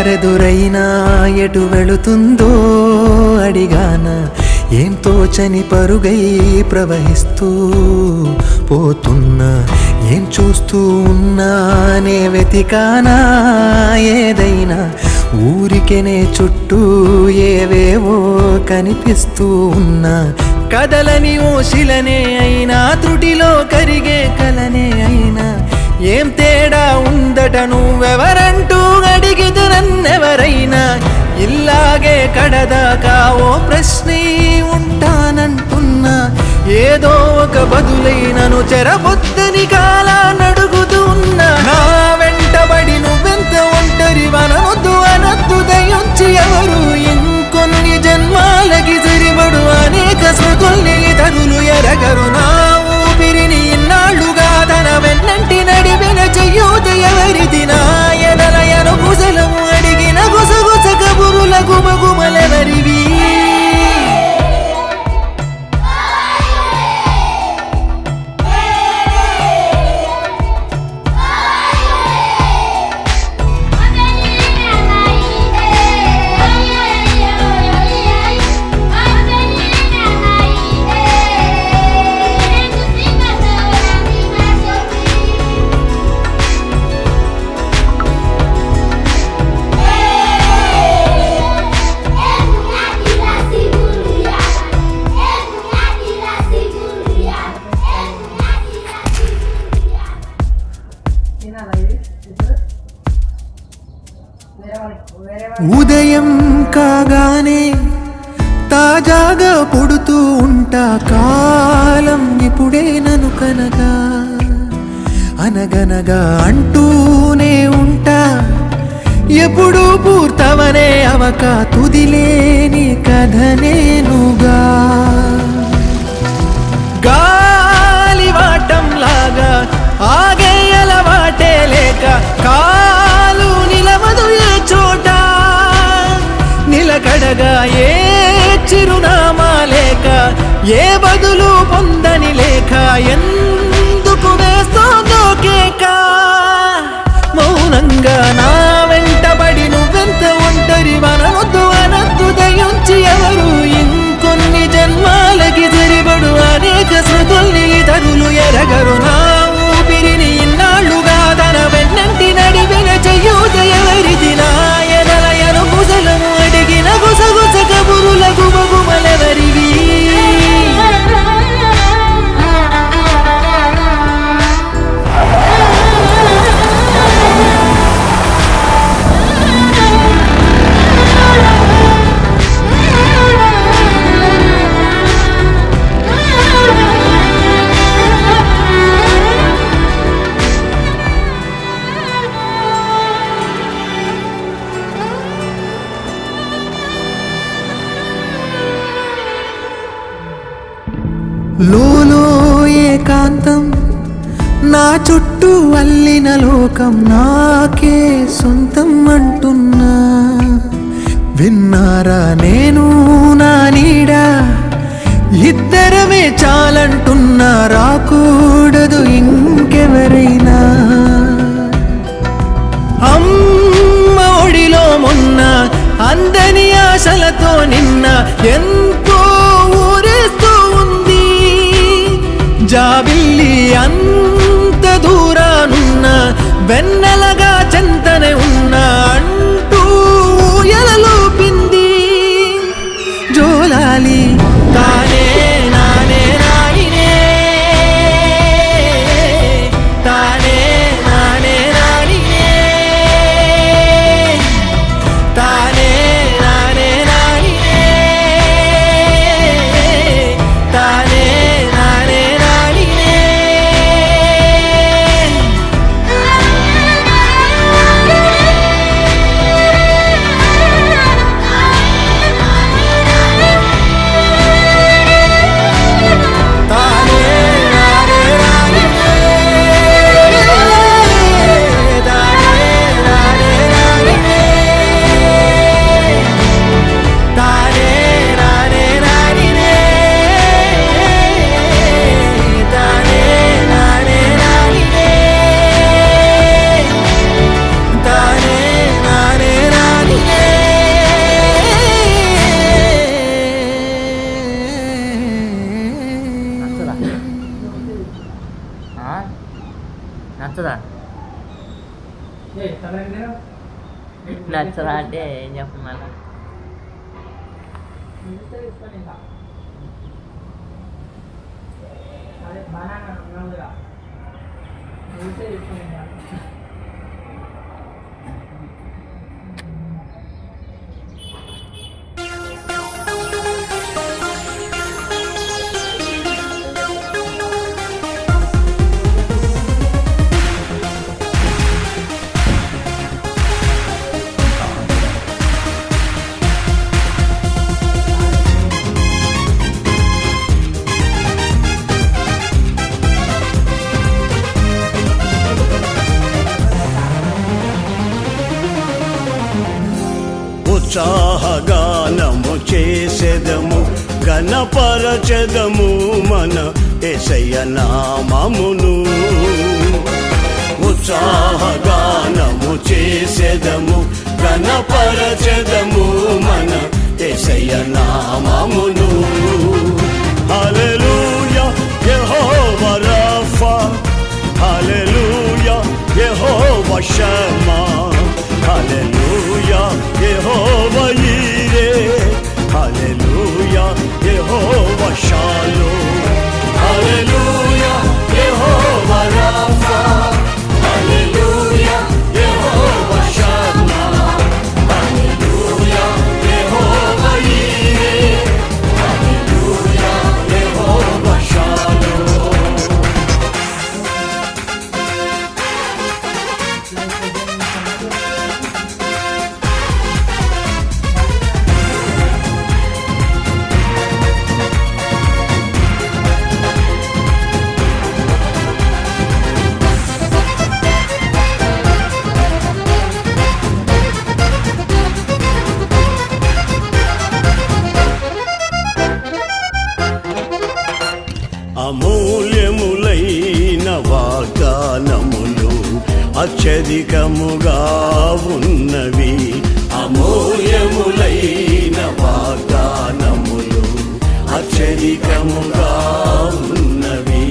దారెదురైనా ఎటు వెళుతుందో అడిగాన ఏం తోచని పరుగై ప్రవహిస్తూ పోతున్నా ఏం చూస్తూ ఉన్నానే వెతికానా ఏదైనా ఊరికెనే చుట్టూ ఏవేవో కనిపిస్తూ ఉన్నా కదలని ఓ శిలనే అయినా త్రుటిలో కరిగే కలనే అయినా ఏం తేడా ఉందట నువ్వెవరంటూ అడిగిదు నన్నెవరైనా ఇల్లాగే కడదాకా ఓ ప్రశ్నే ఉంటానంటున్నా ఏదో ఒక బదులైనను చెరబొద్దని కాలా నడుగుతూ ఉన్నా నా వెంటబడి నువ్వెంత ఒంటరి వనవద్దు అనద్దు దయొచ్చి ఎవరు ఇంకొన్ని జన్మాలకి సరిపడు అనేక స్మృతుల్ని ఇతరులు ఎరగరు నా ఊపిరిని ఇన్నాళ్ళుగా తన వెన్నంటి నడిపిన చెయ్యూత ఎవరిది నాయనలయను కుశలము అడిగిన గుసగుస కబురుల గుమగుమలెవరివి ఉదయం కాగానే తాజాగా పుడుతూ ఉంటా కాలం ఇప్పుడే నన్ను కనగా అనగనగా అంటూనే ఉంటా ఎప్పుడూ పూర్తవనే అవక తుదిలేని కథ నేనుగా గాలివాటంలాగా ఆగే అలవాటే లేక కాలు నిలవదు ఏ చోట నిలకడగా ఏ చిరునామా లేక ఏ బదులు పొందని లేక ఎందుకు వేస్తోందో కేక మౌనంగా నా వెంటబడి నువ్వెంత ఒంటరి వనవద్దు అనద్దు దయించి ఎవరు ఇంకొన్ని జన్మాలకి సరిపడు అనేక స్మృతుల్ని ఇతరులు ఎరగరు నా ఊపిరిని ఇన్నాళ్ళుగా తన వెన్నంటి నడిపిన చెయ్యూత ఎవరిది నాయనలయను కుశలము అడిగిన గుసగుస కబురుల గుమగుమలెవరివి లోలో ఏకాంతం నా చుట్టూ అల్లిన లోకం నాకే సొంతం అంటున్నా విన్నారా నేను నా నీడా ఇద్దరమే చాలంటున్నా రాకూడదు ఇంకెవరైనా అమ్మ ఒడిలో మొన్న అందని ఆశలతో నిన్న ఎంతో ఊరేస్తూ ఉంది జాబిల్లి అంత దూరానున్న వెన్నెలగా చెంతనే ఉన్నా అంటూ ఎలలోపింది జోలాలి తానే నానే నాయినే తానే నానే నానినే తానే నానే నానినే తానే నానే నానినే నచ్చదా? నచ్చదా అంటే ఏం చెప్పమన్నా? ఉత్సాహగానము చేసెదము, ఘనపరచెదము మన యేసయ్య నామమును. ఉత్సాహగానము చేసెదము, ఘనపరచెదము మన యేసయ్య నామమును. హల్లెలూయా యెహోవా రఫా, హల్లెలూయా యెహోవా షమ్మా, హల్లెలూయా యెహోవా యీరే, హల్లెలూయా యెహోవా షాలోమ్, హల్లెలూయా యెహోవా రఫా, హల్లెలూయా యెహోవా షమ్మా, హల్లెలూయా యెహోవా యీరే, హల్లెలూయా యెహోవా షాలోమ్. అమూల్యములైన వాగ్దానములు అత్యధికముగా ఉన్నవి, అమూల్యములైన వాగ్దానములు అత్యధికముగా ఉన్నవి.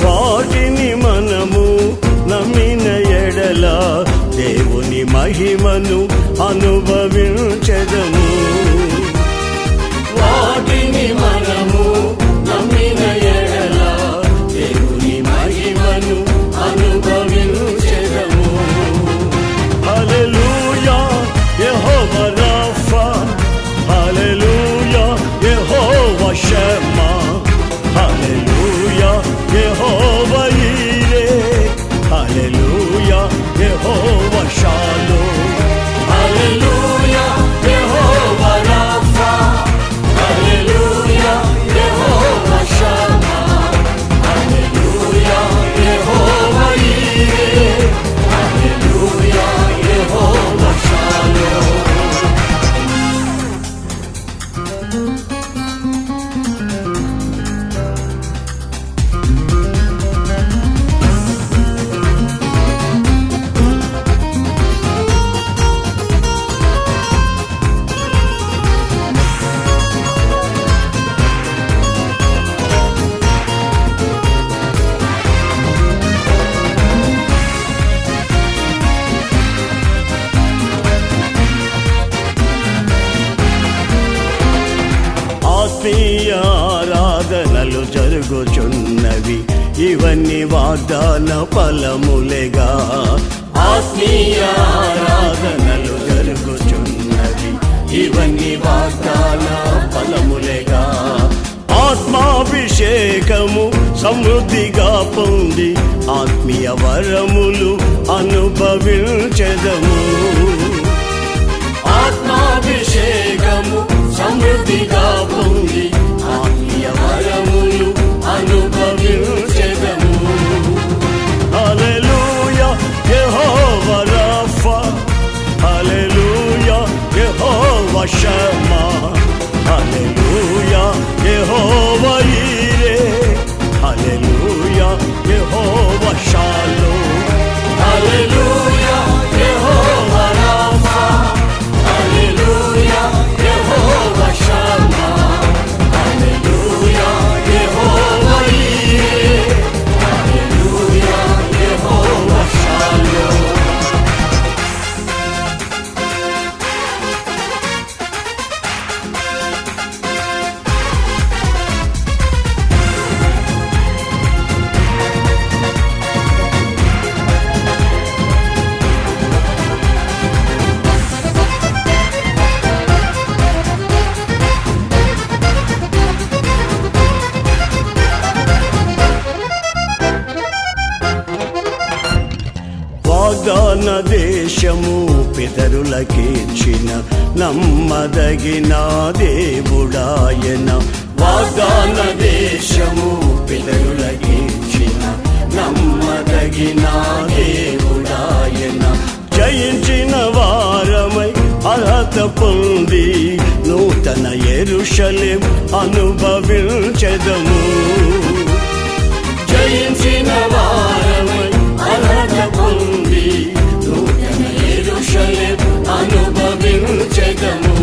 వాటిని మనము నమ్మిన ఎడల దేవుని మహిమను అనుభవించెదము. వాటిని మనము నమ్మిన ఎడల దేవుని మహిమను అనుభవించెదము. హల్లెలూయా యెహోవా రఫా, హల్లెలూయా యెహోవా షమ్మా, హల్లెలూయా యెహోవా యీరే, హల్లెలూయా యెహోవా షాలోమ్, హల్లెలూయా యెహోవా రఫా, హల్లెలూయా యెహోవా షమ్మా, హల్లెలూయా యెహోవా యీరే, హల్లెలూయా యెహోవా షాలోమ్. ఆత్మీయ ఆరాధనలు జరుగుచున్నవి, ఇవన్నీ వాగ్దాన ఫలములేగా. ఆత్మీయ ఆరాధనలు జరుగుచున్నవి, ఇవన్నీ వాగ్దాన ఫలములేగా. ఆత్మాభిషేకము సమృద్ధిగా పొంది ఆత్మీయ వరములు అనుభవించెదము. ఆత్మాభిషేకము సమృద్ధిగా పొంది ఆత్మీయ వరములు అనుభవించెదము. హల్లెలూయా యెహోవా రఫా, హల్లెలూయా యెహోవా షమ్మా, హల్లెలూయా యెహోవా యీరే, హల్లెలూయా యెహోవా షాలోమ్, హల్లెలూయా యెహోవా రఫా, హల్లెలూయా యెహోవా షమ్మా, దేశము పితరులకిచ్చిన నమ్మదగిన దేవుడాయన. వాగ్దాన దేశము పితరులకిచ్చిన నమ్మదగిన దేవుడాయన. జయించిన వారమై అర్హత పొంది నూతన యెరూషలేం అనుభవించెదము. జయించిన వారమై అర్హత పొంది నూతన యెరూషలేం అనుభవించెదము.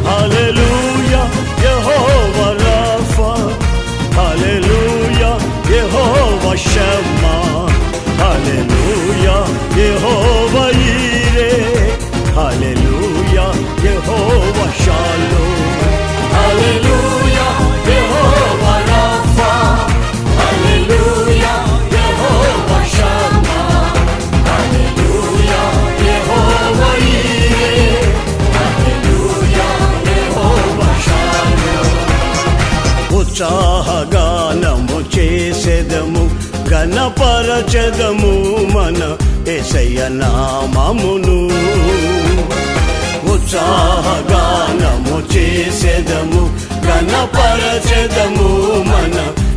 హల్లెలూయా యెహోవా రాఫా, హల్లెలూయా యెహోవా షమ్మా, హల్లెలూయా యెహోవా ఈరే, హల్లెలూయా యెహోవా షాలోమ్. హల్లెలూయా యెహోవా రాఫా, హల్లెలూయా యెహోవా షమ్మా, హల్లెలూయా యెహోవా ఈరే, హల్లెలూయా యెహోవా షాలోమ్. ఉత్సాహగానము చేసెదము, ఘనపరచెదము మన యేసయ్య నామమును. ఉత్సాహగానము చేసెదము, ఘనపరచెదము మన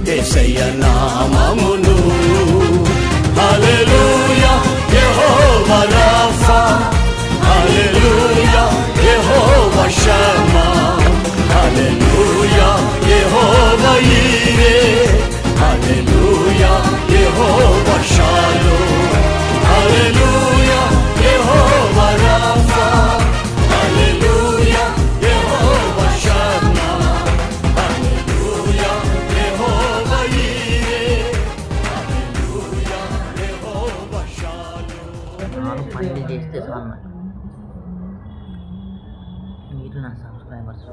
యేసయ్య నామమును. హల్లెలూయా యెహోవా రాఫా, హల్లెలూయా యెహోవా షమ్మా, హల్లెలూయా యెహోవా ఈరే, హల్లెలూయా యెహోవా షాలోమ్. హల్లెలూయా యెహోవా రాఫా, హల్లెలూయా యెహోవా షమ్మా, హల్లెలూయా యెహోవా ఈరే, హల్లెలూయా యెహోవా షాలోమ్. నాలుగు పనులు చేస్తే చాలు. మీరు నా సబ్స్క్రైబర్స్